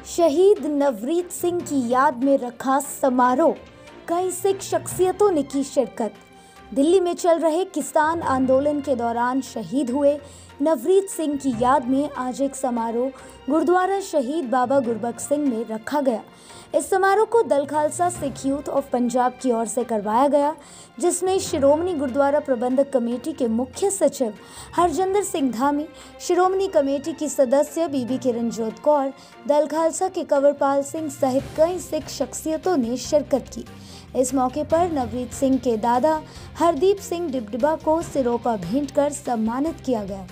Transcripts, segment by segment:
शहीद नवरीत सिंह की याद में रखा समारोह, कई सिख शख्सियतों ने की शिरकत। दिल्ली में चल रहे किसान आंदोलन के दौरान शहीद हुए नवरीत सिंह की याद में आज एक समारोह गुरुद्वारा शहीद बाबा गुरबख्श सिंह में रखा गया। इस समारोह को दल खालसा सिख यूथ ऑफ पंजाब की ओर से करवाया गया, जिसमें शिरोमणि गुरुद्वारा प्रबंधक कमेटी के मुख्य सचिव हरजिंदर सिंह धामी, शिरोमणि कमेटी की सदस्य बीबी किरणजोत कौर, दल खालसा के कंवरपाल सिंह सहित कई सिख शख्सियतों ने शिरकत की। इस मौके पर नवरीत सिंह के दादा हरदीप सिंह डिबडिबा को सिरोपा भेंट कर सम्मानित किया गया।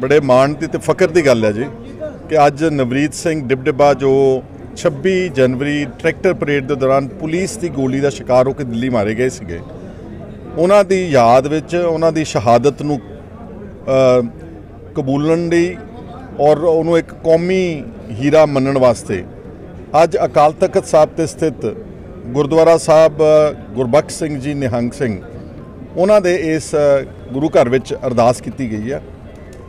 बड़े माण दी ते फकर दी गल है जी कि अज नवरीत सिंह डिबडिबा जो 26 जनवरी ट्रैक्टर परेड के दौरान पुलिस की गोली का शिकार होकर दिल्ली मारे गए थे, उन्हां दी याद विच उन्हां दी शहादत नूं कबूलन लई और उन्होंने एक कौमी हीरा मनण वास्ते अज अकाल तख्त साहब ते स्थित गुरुद्वारा साहब गुरबख्श सिंह जी निहंग सिंह उन्हां दे इस गुरु घर विच अरदास की गई है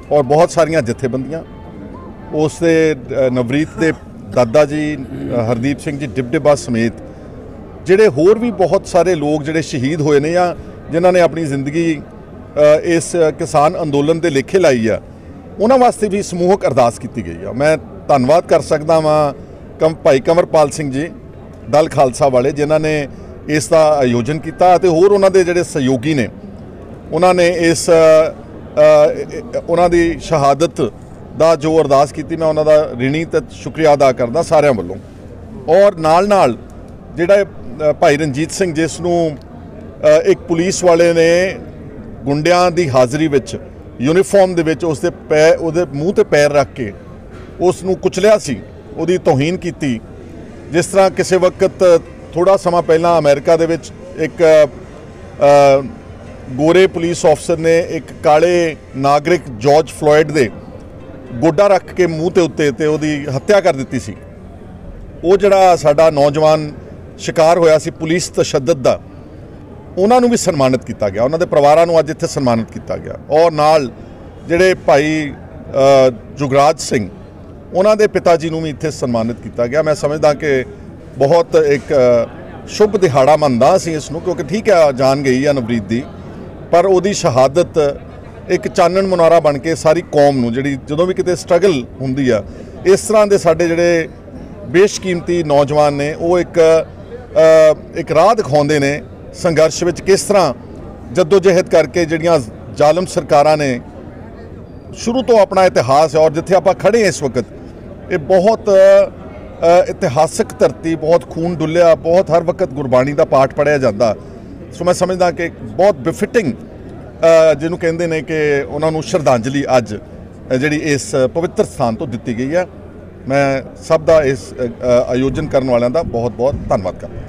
और बहुत सारिया जथेबंदियां उस नवरीत के दादा जी हरदीप सिंह जी डिबडिबा समेत जिहड़े होर भी बहुत सारे लोग जिहड़े शहीद होए ने या जिन्हां ने अपनी जिंदगी इस किसान अंदोलन के लेखे लाई है, उन्हां वास्ते भी समूहक अरदास की गई है। मैं धन्नवाद कर सकदा वां भाई कंवरपाल सिंह जी दल खालसा वाले जिन्हां ने इसका आयोजन किया ते होर उन्हां दे जिहड़े सहयोगी ने उन्होंने इस उन्हां दी शहादत दा जो अरदास की, मैं उन्हां दा ऋणी ते शुक्रिया अदा करदा सारिਆਂ ਵੱਲੋਂ। और नाल जिहड़ा भाई रणजीत सिंह जिसनूं एक पुलिस वाले ने गुंडियां दी हाज़री विच यूनीफॉर्म दे विच उसदे उहदे मूँह ते पैर रख के उसनूं कुचलिया सी, उहदी तौहीन कीती। जिस तरह किसी वक्त थोड़ा समा पहला अमेरिका दे विच एक गोरे पुलिस ऑफिसर ने एक काले नागरिक जॉर्ज फ्लॉयड दे गोडा रख के मूँह के उत्ते ते उहदी हत्या कर दी सी। वो जिहड़ा साडा नौजवान शिकार होया सी पुलिस तशद्दद दा, उन्हां नूं भी सन्मानित किया गया, उन्हां दे परिवारां नूं अज इत्थे सन्मानित किया गया। और नाल जिहड़े भाई जुगराज सिंह उन्हां दे पिता जी नूं भी इत्थे सन्मानित किया गया। मैं समझदा कि बहुत एक शुभ दिहाड़ा मनदा असीं इस नूं, क्योंकि ठीक है जान गई है नवरीत दी, पर उहदी शहादत एक चानण मुनारा बन के सारी कौम नूं जिहड़ी जदों भी किते स्ट्रगल हुंदी आ, इस तरह के साडे जिहड़े बेशकीमती नौजवान ने वो एक राह दिखाउंदे ने संघर्ष विच किस तरह जद्दोजहद करके जिहड़ियां जालम सरकारां ने शुरू तो अपना इतिहास है। और जिथे आपां खड़े हैं इस वक्त ये बहुत इतिहासक धरती, बहुत खून डुलिया, बहुत हर वक्त गुरबाणी का पाठ पढ़िया जाता। सो मैं समझदा कि बहुत बिफिटिंग जिन्होंने कहते हैं कि उन्होंने श्रद्धांजलि अज जी इस पवित्र स्थान तो दी गई है। मैं सब का इस आयोजन करने वालों का बहुत बहुत धन्यवाद करता।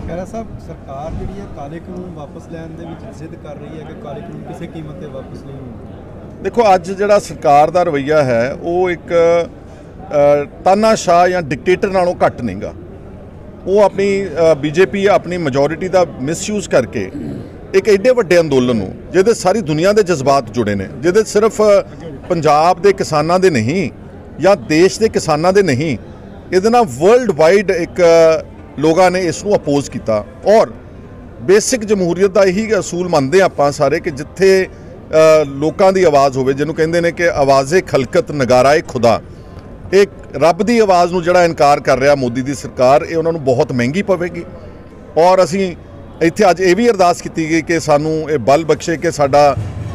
खैरा साहब, सरकार जी काले कानून वापस लैन जिद कर रही है कि काले कानून किसी कीमत पर वापस नहीं होंगे। देखो अज जो सरकार का रवैया है वो एक तानाशाह या डिकटेटर नालों घट नहीं गा। वो अपनी बीजेपी अपनी majority का मिसयूज करके एक एडे वड्डे अंदोलन नूं जिहदे सारी दुनिया के जज्बात जुड़े ने, जिहदे सिर्फ पंजाब के किसानां दे नहीं या देश के किसानां दे नहीं, इहदे नाल वर्ल्ड वाइड एक लोगों ने इसनूं अपोज किया। और बेसिक जमहूरीयत का यही असूल मनते आपां सारे कि जिथे लोगों की आवाज़ होवे, जिन्हों कहते हैं कि आवाज़े खलकत नगाराए खुदा, एक रब की आवाज़ नूं जिहड़ा इनकार कर रहा मोदी की सरकार, ये उन्होंने बहुत महंगी पवेगी। और असीं इत्थे अज ये भी अरदास की गई कि सानू ये बल बख्शे कि साडा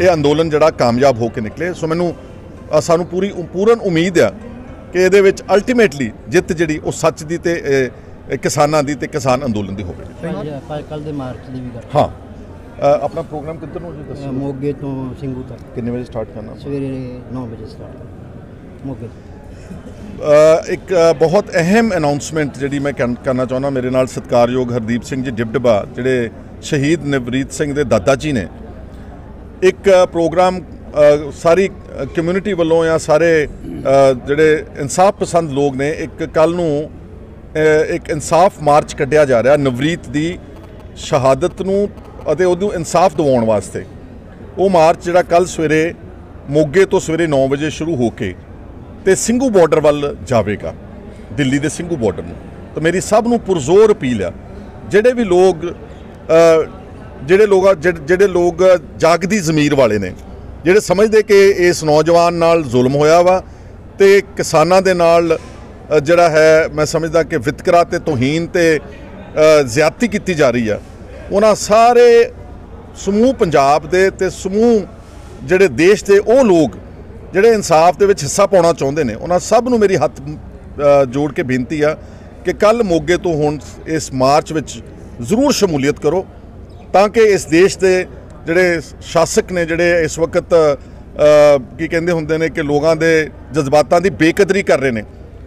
ये अंदोलन जिहड़ा कामयाब होकर निकले। सो मैनू सानू पूर्ण उम्मीद है कि इहदे विच अल्टीमेटली जित जिहड़ी वो सच दी ते किसानां दी ते किसान अंदोलन दी होवे। कल दे मार्च दी भी कर। हाँ, अपना प्रोग्राम किधर नूं जी दस्सो। मोगे तो सिंघू तक। कितने बजे स्टार्ट करना? सवेरे 9 बजे स्टार्ट मोगे। एक बहुत अहम अनाउंसमेंट जी मैं करना चाहना, मेरे नाल सत्कारयोग हरदीप सिंह जी डिबडिबा जिहड़े शहीद नवरीत सिंह के दादा जी ने एक प्रोग्राम सारी कम्यूनिटी वालों या सारे जिहड़े इंसाफ पसंद लोग ने एक कल नूं एक इंसाफ मार्च कढ़िया जा रहा नवरीत की शहादत नूं अते उहनूं इंसाफ दिवाउण वास्ते। वो मार्च जिहड़ा कल सवेरे मोगे तो सवेरे 9 बजे शुरू होके ਤੇ ਸਿੰਘੂ ਬਾਰਡਰ ਵੱਲ ਜਾਵੇਗਾ, ਦਿੱਲੀ ਦੇ ਸਿੰਘੂ ਬਾਰਡਰ ਨੂੰ। ਤਾਂ ਮੇਰੀ ਸਭ ਨੂੰ ਪੁਰਜ਼ੋਰ ਅਪੀਲ ਆ, ਜਿਹੜੇ ਲੋਕ ਜਾਗਦੀ ਜ਼ਮੀਰ ਵਾਲੇ ਨੇ, ਜਿਹੜੇ ਸਮਝਦੇ ਕਿ ਇਸ ਨੌਜਵਾਨ ਨਾਲ ਜ਼ੁਲਮ ਹੋਇਆ ਵਾ ਤੇ ਕਿਸਾਨਾਂ ਦੇ ਨਾਲ ਜਿਹੜਾ ਹੈ ਮੈਂ ਸਮਝਦਾ ਕਿ ਵਿਤਕਰਾ ਤੇ ਤੋਹੀਨ ਤੇ ਜ਼ਿਆਦਤੀ ਕੀਤੀ ਜਾ ਰਹੀ ਆ, ਉਹਨਾਂ ਸਾਰੇ ਸਮੂਹ ਪੰਜਾਬ ਦੇ ਤੇ ਸਮੂਹ ਜਿਹੜੇ ਦੇਸ਼ ਦੇ ਉਹ ਲੋਕ ਜਿਹੜੇ ਇਨਸਾਫ ਦੇ ਵਿੱਚ ਹਿੱਸਾ ਪਾਉਣਾ ਚਾਹੁੰਦੇ ਨੇ, ਉਹਨਾਂ ਸਭ ਨੂੰ ਮੇਰੀ ਹੱਥ ਜੋੜ ਕੇ ਬੇਨਤੀ ਆ ਕਿ ਕੱਲ੍ਹ ਮੋਗੇ ਤੋਂ ਹੁਣ ਇਸ ਮਾਰਚ ਵਿੱਚ ਜ਼ਰੂਰ ਸ਼ਮੂਲੀਅਤ ਕਰੋ, ਤਾਂ ਕਿ ਇਸ ਦੇਸ਼ ਦੇ ਜਿਹੜੇ ਸ਼ਾਸਕ ਨੇ, ਜਿਹੜੇ ਇਸ ਵਕਤ ਕੀ ਕਹਿੰਦੇ ਹੁੰਦੇ ਨੇ ਕਿ ਲੋਕਾਂ ਦੇ ਜਜ਼ਬਾਤਾਂ ਦੀ ਬੇਕਦਰੀ ਕਰ ਰਹੇ ਨੇ,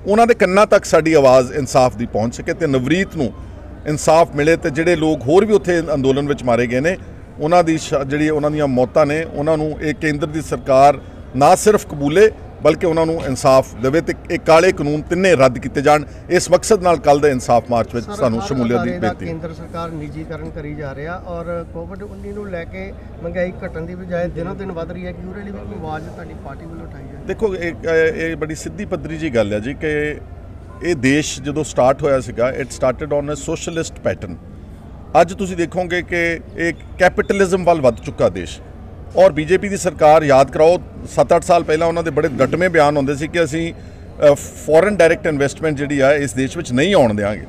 ਉਹਨਾਂ ਦੇ ਕੰਨਾਂ ਤੱਕ ਸਾਡੀ ਆਵਾਜ਼ ਇਨਸਾਫ ਦੀ ਪਹੁੰਚ ਸਕੇ ਤੇ ਨਵਰੀਤ ਨੂੰ ਇਨਸਾਫ ਮਿਲੇ। ਤੇ ਜਿਹੜੇ ਲੋਕ ਹੋਰ ਵੀ ਉੱਥੇ ਅੰਦੋਲਨ ਵਿੱਚ ਮਾਰੇ ਗਏ ਨੇ, ਉਹਨਾਂ ਦੀ ਜਿਹੜੀ ਉਹਨਾਂ ਦੀਆਂ ਮੌਤਾਂ ਨੇ, ਉਹਨਾਂ ਨੂੰ ਇਹ ਕੇਂਦਰ ਦੀ ਸਰਕਾਰ ਨਾ ਸਿਰਫ ਕਬੂਲੇ ਬਲਕਿ ਉਹਨਾਂ ਨੂੰ ਇਨਸਾਫ ਦੇਵੇ ਤੇ ਇਹ ਕਾਲੇ ਕਾਨੂੰਨ ਤਿੰਨੇ ਰੱਦ ਕੀਤੇ ਜਾਣ। ਇਸ ਮਕਸਦ ਨਾਲ ਕੱਲ੍ਹ ਦੇ ਇਨਸਾਫ ਮਾਰਚ ਵਿੱਚ ਸਾਨੂੰ ਸ਼ਮੂਲੀਅਤ ਦੀ ਬੇਨਤੀ। ਕੇਂਦਰ ਸਰਕਾਰ ਨਿੱਜੀਕਰਨ ਕਰੀ ਜਾ ਰਿਹਾ ਔਰ ਕੋਵਿਡ-19 ਨੂੰ ਲੈ ਕੇ ਮਹਿੰਗਾਈ ਘਟਣ ਦੀ ਬਜਾਏ ਦਿਨੋਂ ਦਿਨ ਵੱਧ ਰਹੀ ਹੈ ਕਿ ਉਹਦੇ ਲਈ ਵੀ ਕੋਈ ਆਵਾਜ਼ ਤੁਹਾਡੀ ਪਾਰਟੀ ਵੱਲੋਂ ਉਠਾਈ ਜਾਏ? ਦੇਖੋ, ਇਹ ਬੜੀ ਸਿੱਧੀ ਪੱਧਰੀ ਜੀ ਗੱਲ ਹੈ ਜੀ ਕਿ ਇਹ ਦੇਸ਼ ਜਦੋਂ ਸਟਾਰਟ ਹੋਇਆ ਸੀਗਾ, it started on a socialist pattern. ਅੱਜ ਤੁਸੀਂ ਦੇਖੋਗੇ ਕਿ ਇਹ ਕੈਪੀਟਲਿਜ਼ਮ ਵੱਲ ਵੱਧ ਚੁੱਕਾ ਦੇਸ਼। ਔਰ ਬੀਜੇਪੀ ਦੀ ਸਰਕਾਰ, ਯਾਦ ਕਰਾਓ 7-8 ਸਾਲ ਪਹਿਲਾਂ ਉਹਨਾਂ ਦੇ ਬੜੇ ਡਟਵੇਂ ਬਿਆਨ ਹੁੰਦੇ ਸੀ ਕਿ ਅਸੀਂ ਫੋਰਨ ਡਾਇਰੈਕਟ ਇਨਵੈਸਟਮੈਂਟ ਜਿਹੜੀ ਆ ਇਸ ਦੇਸ਼ ਵਿੱਚ ਨਹੀਂ ਆਉਣ ਦੇਵਾਂਗੇ,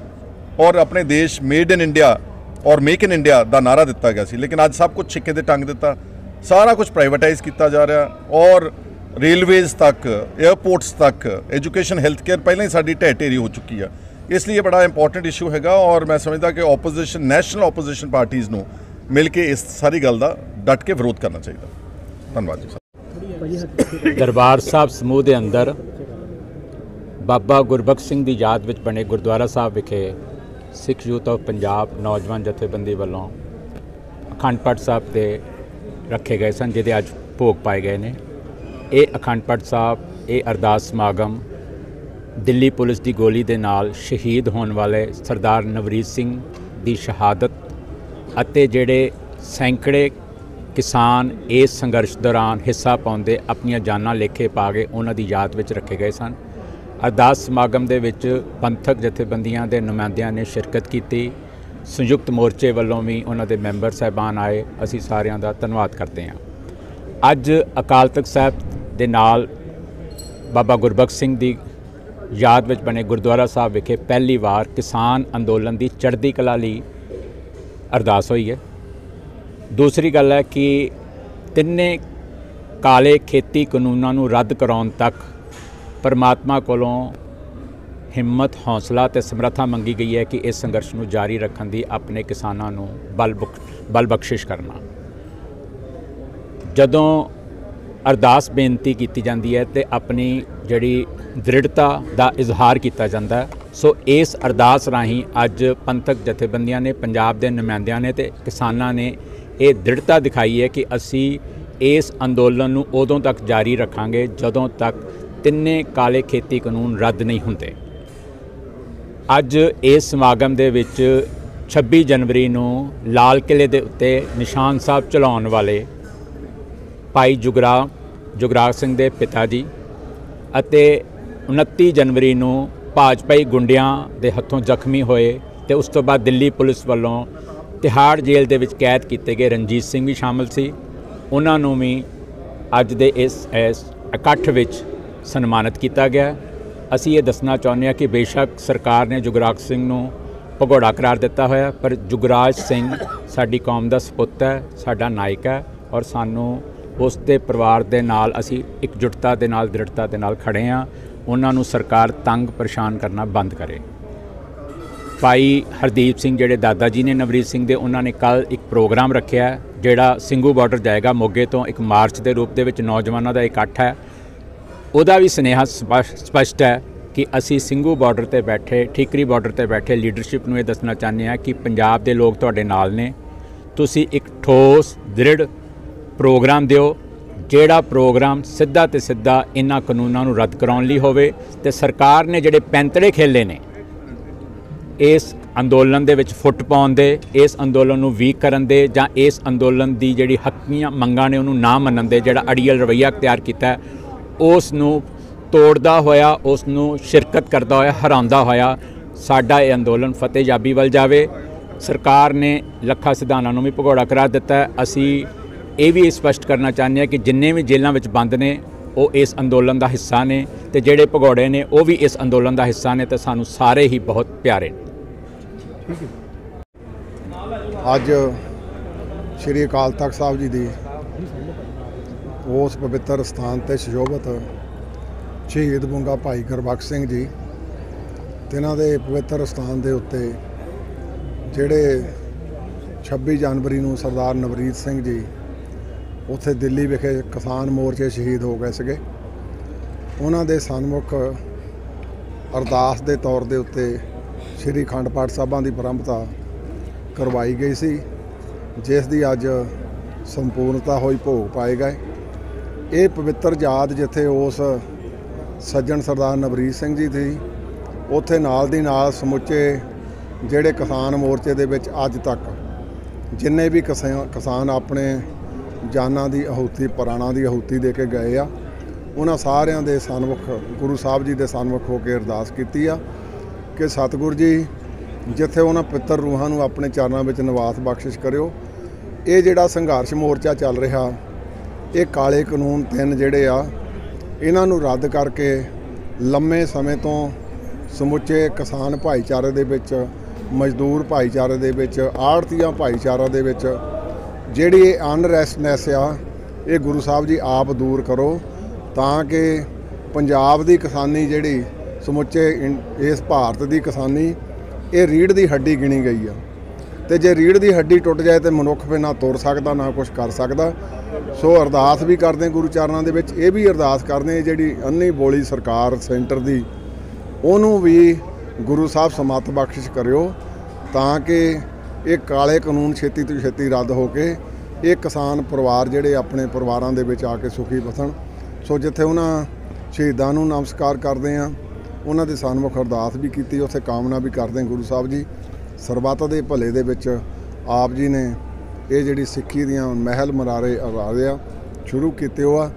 ਔਰ ਆਪਣੇ ਦੇਸ਼ ਮੇਡ ਇਨ ਇੰਡੀਆ ਔਰ ਮੇਕ ਇਨ ਇੰਡੀਆ ਦਾ ਨਾਰਾ ਦਿੱਤਾ ਗਿਆ ਸੀ। ਲੇਕਿਨ ਅੱਜ ਸਭ ਕੁਝ ਛਿੱਕੇ ਤੇ ਟੰਗ ਦਿੱਤਾ, ਸਾਰਾ ਕੁਝ ਪ੍ਰਾਈਵੇਟਾਈਜ਼ ਕੀਤਾ ਜਾ ਰਿਹਾ ਔਰ ਰੇਲਵੇਜ਼ ਤੱਕ, ਏਅਰਪੋਰਟਸ ਤੱਕ, ਐਜੂਕੇਸ਼ਨ, ਹੈਲਥ ਕੇਅਰ ਪਹਿਲਾਂ ਹੀ ਸਾਡੀ ਢਹਿ ਢੇਰੀ ਹੋ ਚੁੱਕੀ ਆ। ਇਸ ਲਈ ਇਹ ਬੜਾ ਇੰਪੋਰਟੈਂਟ ਇਸ਼ੂ ਹੈਗਾ ਔਰ ਮੈਂ ਸਮਝਦਾ ਕਿ ਆਪੋਜੀਸ਼ਨ, ਨੈਸ਼ਨਲ ਆਪੋਜੀਸ਼ਨ ਪਾਰਟੀਜ਼ ਨੂੰ ਮਿਲ ਕੇ ਇਸ ਸਾਰੀ ਗੱਲ ਦਾ ਡਟ ਕੇ ਵਿਰੋਧ ਕਰਨਾ ਚਾਹੀਦਾ। ਧੰਨਵਾਦ ਜੀ। ਦਰਬਾਰ ਸਾਹਿਬ ਸਮੂਹ ਦੇ ਅੰਦਰ ਬਾਬਾ ਗੁਰਬਖਸ਼ ਸਿੰਘ ਦੀ ਯਾਦ ਵਿੱਚ ਬਣੇ ਗੁਰਦੁਆਰਾ ਸਾਹਿਬ ਵਿਖੇ ਸਿੱਖ ਯੂਥ ਆਫ ਪੰਜਾਬ ਨੌਜਵਾਨ ਜਥੇਬੰਦੀ ਵੱਲੋਂ ਅਖੰਡ ਪਾਠ ਸਾਹਿਬ ਦੇ ਰੱਖੇ ਗਏ ਸਨ, ਜਿਹਦੇ ਅੱਜ ਭੋਗ ਪਾਏ ਗਏ ਨੇ। ਇਹ ਅਖੰਡ ਪਾਠ ਸਾਹਿਬ, ਇਹ ਅਰਦਾਸ ਸਮਾਗਮ ਦਿੱਲੀ ਪੁਲਿਸ ਦੀ ਗੋਲੀ ਦੇ ਨਾਲ ਸ਼ਹੀਦ ਹੋਣ ਵਾਲੇ ਸਰਦਾਰ ਨਵਰੀਤ ਸਿੰਘ ਦੀ ਸ਼ਹਾਦਤ ਅਤੇ ਜਿਹੜੇ ਸੈਂਕੜੇ ਕਿਸਾਨ ਇਸ ਸੰਘਰਸ਼ ਦੌਰਾਨ ਹਿੱਸਾ ਪਾਉਂਦੇ ਆਪਣੀਆਂ ਜਾਨਾਂ ਲੇਖੇ ਪਾ ਕੇ ਉਹਨਾਂ ਦੀ ਯਾਦ ਵਿੱਚ ਰੱਖੇ ਗਏ ਸਨ। ਅਰਦਾਸ ਸਮਾਗਮ ਦੇ ਵਿੱਚ ਪੰਥਕ ਜਥੇਬੰਦੀਆਂ ਦੇ ਨੁਮਾਇੰਦਿਆਂ ਨੇ ਸ਼ਿਰਕਤ ਕੀਤੀ। ਸੰਯੁਕਤ ਮੋਰਚੇ ਵੱਲੋਂ ਵੀ ਉਹਨਾਂ ਦੇ ਮੈਂਬਰ ਸਾਹਿਬਾਨ ਆਏ। ਅਸੀਂ ਸਾਰਿਆਂ ਦਾ ਧੰਨਵਾਦ ਕਰਦੇ ਹਾਂ। ਅੱਜ ਅਕਾਲ ਤਖਤ ਸਾਹਿਬ ਦੇ ਨਾਲ ਬਾਬਾ ਗੁਰਬਖਸ਼ ਸਿੰਘ ਦੀ ਯਾਦ ਵਿੱਚ ਬਣੇ ਗੁਰਦੁਆਰਾ ਸਾਹਿਬ ਵਿਖੇ ਪਹਿਲੀ ਵਾਰ ਕਿਸਾਨ ਅੰਦੋਲਨ ਦੀ ਚੜ੍ਹਦੀ ਕਲਾ ਲਈ ਅਰਦਾਸ ਹੋਈ ਹੈ। ਦੂਸਰੀ ਗੱਲ ਹੈ ਕਿ ਤਿੰਨੇ ਕਾਲੇ ਖੇਤੀ ਕਾਨੂੰਨਾਂ ਨੂੰ ਰੱਦ ਕਰਾਉਣ ਤੱਕ ਪਰਮਾਤਮਾ ਕੋਲੋਂ ਹਿੰਮਤ, ਹੌਸਲਾ ਤੇ ਸਮਰੱਥਾ ਮੰਗੀ ਗਈ ਹੈ ਕਿ ਇਸ ਸੰਘਰਸ਼ ਨੂੰ ਜਾਰੀ ਰੱਖਣ ਦੀ ਆਪਣੇ ਕਿਸਾਨਾਂ ਨੂੰ ਬਲ ਬਖਸ਼ਿਸ਼ ਕਰਨਾ। ਜਦੋਂ ਅਰਦਾਸ ਬੇਨਤੀ ਕੀਤੀ ਜਾਂਦੀ ਹੈ ਤੇ ਆਪਣੀ ਜਿਹੜੀ ਦ੍ਰਿੜਤਾ ਦਾ ਇਜ਼ਹਾਰ ਕੀਤਾ ਜਾਂਦਾ। ਸੋ ਇਸ ਅਰਦਾਸ ਰਾਹੀਂ ਅੱਜ ਪੰਥਕ ਜਥੇਬੰਦੀਆਂ ਨੇ, ਪੰਜਾਬ ਦੇ ਨੁਮਾਇੰਦਿਆਂ ਨੇ ਤੇ ਕਿਸਾਨਾਂ ਨੇ ਇਹ ਦ੍ਰਿੜਤਾ ਦਿਖਾਈ ਹੈ ਕਿ ਅਸੀਂ ਇਸ ਅੰਦੋਲਨ ਨੂੰ ਉਦੋਂ ਤੱਕ ਜਾਰੀ ਰੱਖਾਂਗੇ ਜਦੋਂ ਤੱਕ ਤਿੰਨੇ ਕਾਲੇ ਖੇਤੀ ਕਾਨੂੰਨ ਰੱਦ ਨਹੀਂ ਹੁੰਦੇ। ਅੱਜ ਇਸ ਸਮਾਗਮ ਦੇ ਵਿੱਚ 26 ਜਨਵਰੀ ਨੂੰ ਲਾਲ ਕਿਲ੍ਹੇ ਦੇ ਉੱਤੇ ਨਿਸ਼ਾਨ ਸਾਹਿਬ ਚਲਾਉਣ ਵਾਲੇ ਭਾਈ ਜੁਗਰਾਜ ਸਿੰਘ ਦੇ ਪਿਤਾ ਜੀ ਅਤੇ 29 ਜਨਵਰੀ ਨੂੰ ਭਾਜਪਾਈ ਗੁੰਡਿਆਂ ਦੇ ਹੱਥੋਂ ਜ਼ਖਮੀ ਹੋਏ ਤੇ ਉਸ ਤੋਂ ਬਾਅਦ ਦਿੱਲੀ ਪੁਲਿਸ ਵੱਲੋਂ ਤਿਹਾੜ ਜੇਲ੍ਹ ਦੇ ਵਿੱਚ ਕੈਦ ਕੀਤੇ ਗਏ ਰਣਜੀਤ ਸਿੰਘ ਵੀ ਸ਼ਾਮਲ ਸੀ। ਉਹਨਾਂ ਨੂੰ ਵੀ ਅੱਜ ਦੇ ਇਸ ਇਕੱਠ ਵਿੱਚ ਸਨਮਾਨਿਤ ਕੀਤਾ ਗਿਆ। ਅਸੀਂ ਇਹ ਦੱਸਣਾ ਚਾਹੁੰਦੇ ਹਾਂ ਕਿ ਬੇਸ਼ੱਕ ਸਰਕਾਰ ਨੇ ਜੁਗਰਾਜ ਸਿੰਘ ਨੂੰ ਭਗੌੜਾ ਕਰਾਰ ਦਿੱਤਾ ਹੋਇਆ, ਪਰ ਜੁਗਰਾਜ ਸਿੰਘ ਸਾਡੀ ਕੌਮ ਦਾ ਸਪੁੱਤ ਹੈ, ਸਾਡਾ ਨਾਇਕ ਹੈ ਔਰ ਸਾਨੂੰ ਉਸ ਦੇ ਪਰਿਵਾਰ ਦੇ ਨਾਲ ਅਸੀਂ ਇਕਜੁੱਟਤਾ ਦੇ ਨਾਲ, ਦ੍ਰਿੜਤਾ ਦੇ ਨਾਲ ਖੜ੍ਹੇ ਹਾਂ। ਉਹਨਾਂ ਨੂੰ ਸਰਕਾਰ ਤੰਗ ਪਰੇਸ਼ਾਨ ਕਰਨਾ ਬੰਦ ਕਰੇ। ਭਾਈ ਹਰਦੀਪ ਸਿੰਘ ਜਿਹੜੇ ਦਾਦਾ ਜੀ ਨੇ ਨਵਰੀਤ ਸਿੰਘ ਦੇ, ਉਹਨਾਂ ਨੇ ਕੱਲ੍ਹ ਇੱਕ ਪ੍ਰੋਗਰਾਮ ਰੱਖਿਆ ਜਿਹੜਾ ਸਿੰਘੂ ਬਾਰਡਰ ਜਾਏਗਾ। ਮੋਗੇ ਤੋਂ ਇੱਕ ਮਾਰਚ ਦੇ ਰੂਪ ਦੇ ਵਿੱਚ ਨੌਜਵਾਨਾਂ ਦਾ ਇਕੱਠ ਹੈ। ਉਹਦਾ ਵੀ ਸੁਨੇਹਾ ਸਪਸ਼ਟ ਹੈ ਕਿ ਅਸੀਂ ਸਿੰਘੂ ਬਾਰਡਰ 'ਤੇ ਬੈਠੇ, ਠੀਕਰੀ ਬਾਰਡਰ 'ਤੇ ਬੈਠੇ ਲੀਡਰਸ਼ਿਪ ਨੂੰ ਇਹ ਦੱਸਣਾ ਚਾਹੁੰਦੇ ਹਾਂ ਕਿ ਪੰਜਾਬ ਦੇ ਲੋਕ ਤੁਹਾਡੇ ਨਾਲ ਨੇ। ਤੁਸੀਂ ਇੱਕ ਠੋਸ, ਦ੍ਰਿੜ ਪ੍ਰੋਗਰਾਮ ਦਿਓ, ਜਿਹੜਾ ਪ੍ਰੋਗਰਾਮ ਸਿੱਧਾ ਤੇ ਸਿੱਧਾ ਇਹਨਾਂ ਕਾਨੂੰਨਾਂ ਨੂੰ ਰੱਦ ਕਰਾਉਣ ਲਈ ਹੋਵੇ। ਤੇ ਸਰਕਾਰ ਨੇ ਜਿਹੜੇ ਪੈਂਤੜੇ ਖੇਲੇ ਨੇ ਇਸ ਅੰਦੋਲਨ ਦੇ ਵਿੱਚ ਫੁੱਟ ਪਾਉਣ ਦੇ, ਇਸ ਅੰਦੋਲਨ ਨੂੰ ਵੀਕ ਕਰਨ ਦੇ ਜਾਂ ਇਸ ਅੰਦੋਲਨ ਦੀ ਜਿਹੜੀ ਹੱਕੀਆਂ ਮੰਗਾਂ ਨੇ ਉਹਨੂੰ ਨਾ ਮੰਨਣ ਦੇ ਜਿਹੜਾ ਅੜੀਅਲ ਰਵੱਈਆ ਅਖਤਿਆਰ ਕੀਤਾ, ਉਸ ਨੂੰ ਤੋੜਦਾ ਹੋਇਆ, ਉਸ ਨੂੰ ਸ਼ਿਰਕਤ ਕਰਦਾ ਹੋਇਆ, ਹਰਾਉਂਦਾ ਹੋਇਆ ਸਾਡਾ ਇਹ ਅੰਦੋਲਨ ਫਤਿਹਯਾਬੀ ਵੱਲ ਜਾਵੇ। ਸਰਕਾਰ ਨੇ ਲੱਖਾ ਸਿਧਾਣਾ ਨੂੰ ਵੀ ਭਗੌੜਾ ਕਰਾ ਦਿੱਤਾ ਹੈ। ਅਸੀਂ ਇਹ ਵੀ ਸਪਸ਼ਟ ਕਰਨਾ ਚਾਹੁੰਦੇ ਹਾਂ ਕਿ ਜਿੰਨੇ ਵੀ ਜੇਲ੍ਹਾਂ ਵਿੱਚ ਬੰਦ ਨੇ ਉਹ ਇਸ ਅੰਦੋਲਨ ਦਾ ਹਿੱਸਾ ਨੇ, ਤੇ ਜਿਹੜੇ ਭਗੌੜੇ ਨੇ ਉਹ ਵੀ ਇਸ ਅੰਦੋਲਨ ਦਾ ਹਿੱਸਾ ਨੇ, ਤੇ ਸਾਨੂੰ ਸਾਰੇ ਹੀ ਬਹੁਤ ਪਿਆਰੇ ਨੇ। ਅੱਜ ਸ਼੍ਰੀ ਅਕਾਲ ਤਖਤ ਸਾਹਿਬ ਜੀ ਦੀ ਉਸ ਪਵਿੱਤਰ ਸਥਾਨ ਤੇ ਸੁਸ਼ੋਭਿਤ ਸ਼ਹੀਦ ਬੁੰਗਾ ਭਾਈ ਗੁਰਬਖਸ਼ ਸਿੰਘ ਜੀ ਤਿਨਾਂ ਦੇ ਪਵਿੱਤਰ ਸਥਾਨ ਦੇ ਉੱਤੇ ਜਿਹੜੇ 26 ਜਨਵਰੀ ਨੂੰ ਸਰਦਾਰ ਨਵਰੀਤ ਸਿੰਘ ਜੀ ਉੱਥੇ ਦਿੱਲੀ ਵਿਖੇ ਕਿਸਾਨ ਮੋਰਚੇ ਸ਼ਹੀਦ ਹੋ ਗਏ ਸੀਗੇ, ਉਹਨਾਂ ਦੇ ਸਨਮੁਖ ਅਰਦਾਸ ਦੇ ਤੌਰ ਦੇ ਉੱਤੇ ਸ਼੍ਰੀ ਅਖੰਡ ਪਾਠ ਸਾਹਿਬਾਂ ਦੀ ਪ੍ਰੰਪਤਾ ਕਰਵਾਈ ਗਈ ਸੀ, ਜਿਸ ਦੀ ਅੱਜ ਸੰਪੂਰਨਤਾ ਹੋਈ, ਭੋਗ ਪਾਏ ਗਏ। ਇਹ ਪਵਿੱਤਰ ਯਾਦ ਜਿੱਥੇ ਉਸ ਸੱਜਣ ਸਰਦਾਰ ਨਵਰੀਤ ਸਿੰਘ ਜੀ ਸੀ, ਉੱਥੇ ਨਾਲ ਦੀ ਨਾਲ ਸਮੁੱਚੇ ਜਿਹੜੇ ਕਿਸਾਨ ਮੋਰਚੇ ਦੇ ਵਿੱਚ ਅੱਜ ਤੱਕ ਜਿੰਨੇ ਵੀ ਕਿਸਾਨ ਆਪਣੇ ਜਾਨਾਂ ਦੀ ਆਹੂਤੀ, ਪ੍ਰਾਣਾਂ ਦੀ ਆਹੂਤੀ ਦੇ ਕੇ ਗਏ ਆ, ਉਹਨਾਂ ਸਾਰਿਆਂ ਦੇ ਸਨਮੁਖ ਗੁਰੂ ਸਾਹਿਬ ਜੀ ਦੇ ਸਨਮੁਖ ਹੋ ਕੇ ਅਰਦਾਸ ਕੀਤੀ ਆ ਕਿ ਸਤਿਗੁਰੂ ਜੀ ਜਿੱਥੇ ਉਹਨਾਂ ਪਿੱਤਰ ਰੂਹਾਂ ਨੂੰ ਆਪਣੇ ਚਰਨਾਂ ਵਿੱਚ ਨਿਵਾਸ ਬਖਸ਼ਿਸ਼ ਕਰਿਓ। ਇਹ ਜਿਹੜਾ ਸੰਘਰਸ਼ ਮੋਰਚਾ ਚੱਲ ਰਿਹਾ, ਇਹ ਕਾਲੇ ਕਾਨੂੰਨ 3 ਜਿਹੜੇ ਆ, ਇਹਨਾਂ ਨੂੰ ਰੱਦ ਕਰਕੇ ਲੰਮੇ ਸਮੇਂ ਤੋਂ ਸਮੁੱਚੇ ਕਿਸਾਨ ਭਾਈਚਾਰੇ ਦੇ ਵਿੱਚ, ਮਜ਼ਦੂਰ ਭਾਈਚਾਰੇ ਦੇ ਵਿੱਚ, ਆੜ੍ਹਤੀਆਂ ਭਾਈਚਾਰਾ ਦੇ ਵਿੱਚ ਜਿਹੜੀ ਇਹ ਅਨਰੈਸਟਨੈਸ ਆ, ਇਹ ਗੁਰੂ ਸਾਹਿਬ ਜੀ ਆਪ ਦੂਰ ਕਰੋ, ਤਾਂ ਕਿ ਪੰਜਾਬ ਦੀ ਕਿਸਾਨੀ ਜਿਹੜੀ ਸਮੁੱਚੇ ਇਸ ਭਾਰਤ ਦੀ ਕਿਸਾਨੀ ਇਹ ਰੀੜ੍ਹ ਦੀ ਹੱਡੀ ਗਿਣੀ ਗਈ ਆ, ਤੇ ਜੇ ਰੀੜ੍ਹ ਦੀ ਹੱਡੀ ਟੁੱਟ ਜਾਏ ਤੇ ਮਨੁੱਖ ਫਿਰ ਨਾ ਤੁਰ ਸਕਦਾ, ਨਾ ਕੁਝ ਕਰ ਸਕਦਾ। ਸੋ ਅਰਦਾਸ ਵੀ ਕਰਦੇ ਗੁਰੂ ਚਰਨਾਂ ਦੇ ਵਿੱਚ, ਇਹ ਵੀ ਅਰਦਾਸ ਕਰਦੇ ਜਿਹੜੀ ਅੰਨੀ ਬੋਲੀ ਸਰਕਾਰ ਸੈਂਟਰ ਦੀ, ਉਹਨੂੰ ਵੀ ਗੁਰੂ ਸਾਹਿਬ ਸਮੱਤ ਬਖਸ਼ਿਸ਼ ਕਰਿਓ, ਤਾਂ ਕਿ ਇਹ ਕਾਲੇ ਕਾਨੂੰਨ ਛੇਤੀ ਤੋਂ ਛੇਤੀ ਰੱਦ ਹੋ ਕੇ ਇਹ ਕਿਸਾਨ ਪਰਿਵਾਰ ਜਿਹੜੇ ਆਪਣੇ ਪਰਿਵਾਰਾਂ ਦੇ ਵਿੱਚ ਆ ਕੇ ਸੁਖੀ ਵਸਣ। ਸੋ ਜਿੱਥੇ ਉਹਨਾਂ ਸ਼ਹੀਦਾਂ ਨੂੰ ਨਮਸਕਾਰ ਕਰਦੇ ਆ, ਉਹਨਾਂ ਦੇ ਸਨਮੁਖ ਅਰਦਾਸ ਵੀ ਕੀਤੀ, ਉੱਥੇ ਕਾਮਨਾ ਵੀ ਕਰਦੇ ਗੁਰੂ ਸਾਹਿਬ ਜੀ ਸਰਬੱਤ ਦੇ ਭਲੇ ਦੇ ਵਿੱਚ ਆਪ ਜੀ ਨੇ ਇਹ ਜਿਹੜੀ ਸਿੱਖੀ ਦੀਆਂ ਮਹਿਲ ਮਰਾਰੇ ਆ ਸ਼ੁਰੂ ਕੀਤੇ ਹੋ ਆ,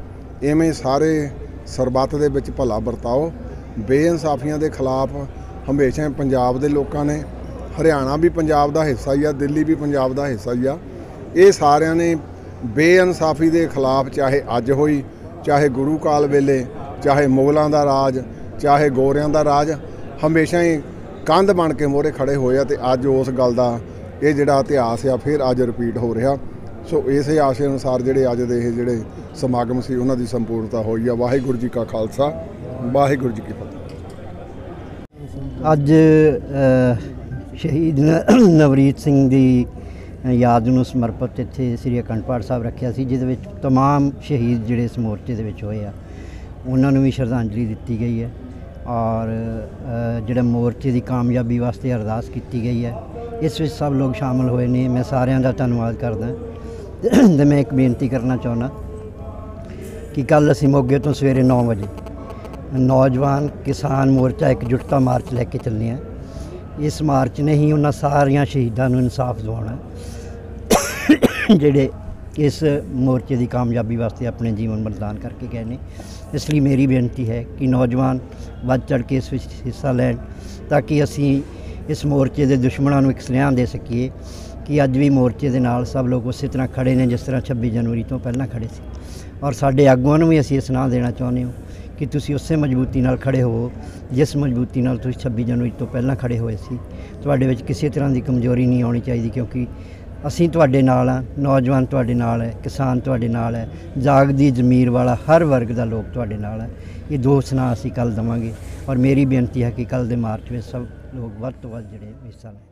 ਇਵੇਂ ਸਾਰੇ ਸਰਬੱਤ ਦੇ ਵਿੱਚ ਭਲਾ ਵਰਤਾਓ। ਬੇਇਨਸਾਫੀਆਂ ਦੇ ਖਿਲਾਫ ਹਮੇਸ਼ਾ ਪੰਜਾਬ ਦੇ ਲੋਕਾਂ ਨੇ, ਹਰਿਆਣਾ ਵੀ ਪੰਜਾਬ ਦਾ ਹਿੱਸਾ ਹੀ ਆ, ਦਿੱਲੀ ਵੀ ਪੰਜਾਬ ਦਾ ਹਿੱਸਾ ਹੀ ਆ, ਇਹ ਸਾਰਿਆਂ ਨੇ ਬੇਇਨਸਾਫੀ ਦੇ ਖਿਲਾਫ, ਚਾਹੇ ਅੱਜ ਹੋਈ, ਚਾਹੇ ਗੁਰੂ ਕਾਲ ਵੇਲੇ, ਚਾਹੇ ਮੁਗਲਾਂ ਦਾ ਰਾਜ, ਚਾਹੇ ਗੋਰਿਆਂ ਦਾ ਰਾਜ, ਹਮੇਸ਼ਾ ਹੀ ਕੰਧ ਬਣ ਕੇ ਮੋਹਰੇ ਖੜੇ ਹੋਏ ਆ। ਤੇ ਅੱਜ ਉਸ ਗੱਲ ਦਾ ਇਹ ਜਿਹੜਾ ਇਤਿਹਾਸ ਆ ਫਿਰ ਅੱਜ ਰਿਪੀਟ ਹੋ ਰਿਹਾ। ਸੋ ਇਸੇ ਆਸ਼ੇ ਅਨੁਸਾਰ ਜਿਹੜੇ ਅੱਜ ਦੇ ਇਹ ਜਿਹੜੇ ਸਮਾਗਮ ਸੀ ਉਹਨਾਂ ਦੀ ਸੰਪੂਰਨਤਾ ਹੋਈ ਆ। ਵਾਹਿਗੁਰੂ ਜੀ ਕਾ ਖਾਲਸਾ, ਵਾਹਿਗੁਰੂ ਜੀ ਕੀ ਫਤਿਹ। ਅੱਜ ਸ਼ਹੀਦ ਨਵਰੀਤ ਸਿੰਘ ਦੀ ਯਾਦ ਨੂੰ ਸਮਰਪਿਤ ਇੱਥੇ ਸ੍ਰੀ ਅਖੰਡ ਪਾਠ ਸਾਹਿਬ ਰੱਖਿਆ ਸੀ, ਜਿਹਦੇ ਵਿੱਚ तमाम ਸ਼ਹੀਦ ਜਿਹੜੇ ਇਸ ਮੋਰਚੇ ਦੇ ਵਿੱਚ ਹੋਏ ਆ ਉਹਨਾਂ ਨੂੰ ਵੀ ਸ਼ਰਧਾਂਜਲੀ ਦਿੱਤੀ ਗਈ ਹੈ, ਔਰ ਜਿਹੜਾ ਮੋਰਚੇ ਦੀ ਕਾਮਯਾਬੀ ਵਾਸਤੇ ਅਰਦਾਸ ਕੀਤੀ ਗਈ ਹੈ। ਇਸ ਵਿੱਚ ਸਭ ਲੋਕ ਸ਼ਾਮਲ ਹੋਏ ਨੇ, ਮੈਂ ਸਾਰਿਆਂ ਦਾ ਧੰਨਵਾਦ ਕਰਦਾ। ਅਤੇ ਮੈਂ ਇੱਕ ਬੇਨਤੀ ਕਰਨਾ ਚਾਹੁੰਦਾ ਕਿ ਕੱਲ੍ਹ ਅਸੀਂ ਮੋਗੇ ਤੋਂ ਸਵੇਰੇ 9 ਵਜੇ ਨੌਜਵਾਨ ਕਿਸਾਨ ਮੋਰਚਾ ਇਕਜੁੱਟਤਾ ਮਾਰਚ ਲੈ ਕੇ ਚੱਲੇ ਹਾਂ। ਇਸ ਮਾਰਚ ਨੇ ਹੀ ਉਹਨਾਂ ਸਾਰੀਆਂ ਸ਼ਹੀਦਾਂ ਨੂੰ ਇਨਸਾਫ ਦਿਵਾਉਣਾ ਜਿਹੜੇ ਇਸ ਮੋਰਚੇ ਦੀ ਕਾਮਯਾਬੀ ਵਾਸਤੇ ਆਪਣੇ ਜੀਵਨ ਬਲਿਦਾਨ ਕਰਕੇ ਗਏ ਨੇ। ਇਸ ਲਈ ਮੇਰੀ ਬੇਨਤੀ ਹੈ ਕਿ ਨੌਜਵਾਨ ਵੱਧ ਚੜ੍ਹ ਕੇ ਇਸ ਵਿੱਚ ਹਿੱਸਾ ਲੈਣ, ਤਾਂ ਕਿ ਅਸੀਂ ਇਸ ਮੋਰਚੇ ਦੇ ਦੁਸ਼ਮਣਾਂ ਨੂੰ ਇੱਕ ਸੁਨੇਹਾ ਦੇ ਸਕੀਏ ਕਿ ਅੱਜ ਵੀ ਮੋਰਚੇ ਦੇ ਨਾਲ ਸਭ ਲੋਕ ਉਸੇ ਤਰ੍ਹਾਂ ਖੜ੍ਹੇ ਨੇ ਜਿਸ ਤਰ੍ਹਾਂ 26 ਜਨਵਰੀ ਤੋਂ ਪਹਿਲਾਂ ਖੜ੍ਹੇ ਸੀ। ਔਰ ਸਾਡੇ ਆਗੂਆਂ ਨੂੰ ਵੀ ਅਸੀਂ ਇਹ ਸੁਨੇਹਾ ਦੇਣਾ ਚਾਹੁੰਦੇ ਹਾਂ ਕਿ ਤੁਸੀਂ ਉਸੇ ਮਜ਼ਬੂਤੀ ਨਾਲ ਖੜ੍ਹੇ ਹੋਵੋ ਜਿਸ ਮਜ਼ਬੂਤੀ ਨਾਲ ਤੁਸੀਂ 26 ਜਨਵਰੀ ਤੋਂ ਪਹਿਲਾਂ ਖੜ੍ਹੇ ਹੋਏ ਸੀ। ਤੁਹਾਡੇ ਵਿੱਚ ਕਿਸੇ ਤਰ੍ਹਾਂ ਦੀ ਕਮਜ਼ੋਰੀ ਨਹੀਂ ਆਉਣੀ ਚਾਹੀਦੀ, ਕਿਉਂਕਿ ਅਸੀਂ ਤੁਹਾਡੇ ਨਾਲ ਹਾਂ, ਨੌਜਵਾਨ ਤੁਹਾਡੇ ਨਾਲ ਹੈ, ਕਿਸਾਨ ਤੁਹਾਡੇ ਨਾਲ ਹੈ, ਜਾਗਦੀ ਜ਼ਮੀਰ ਵਾਲਾ ਹਰ ਵਰਗ ਦਾ ਲੋਕ ਤੁਹਾਡੇ ਨਾਲ ਹੈ। ਇਹ ਦੋ ਸੁਨੇਹਾ ਅਸੀਂ ਕੱਲ੍ਹ ਦੇਵਾਂਗੇ, ਔਰ ਮੇਰੀ ਬੇਨਤੀ ਹੈ ਕਿ ਕੱਲ੍ਹ ਦੇ ਮਾਰਚ ਵਿੱਚ ਸਭ ਲੋਕ ਵੱਧ ਤੋਂ ਵੱਧ ਜਿਹੜੇ ਹਿੱਸਾ ਲੈਣ।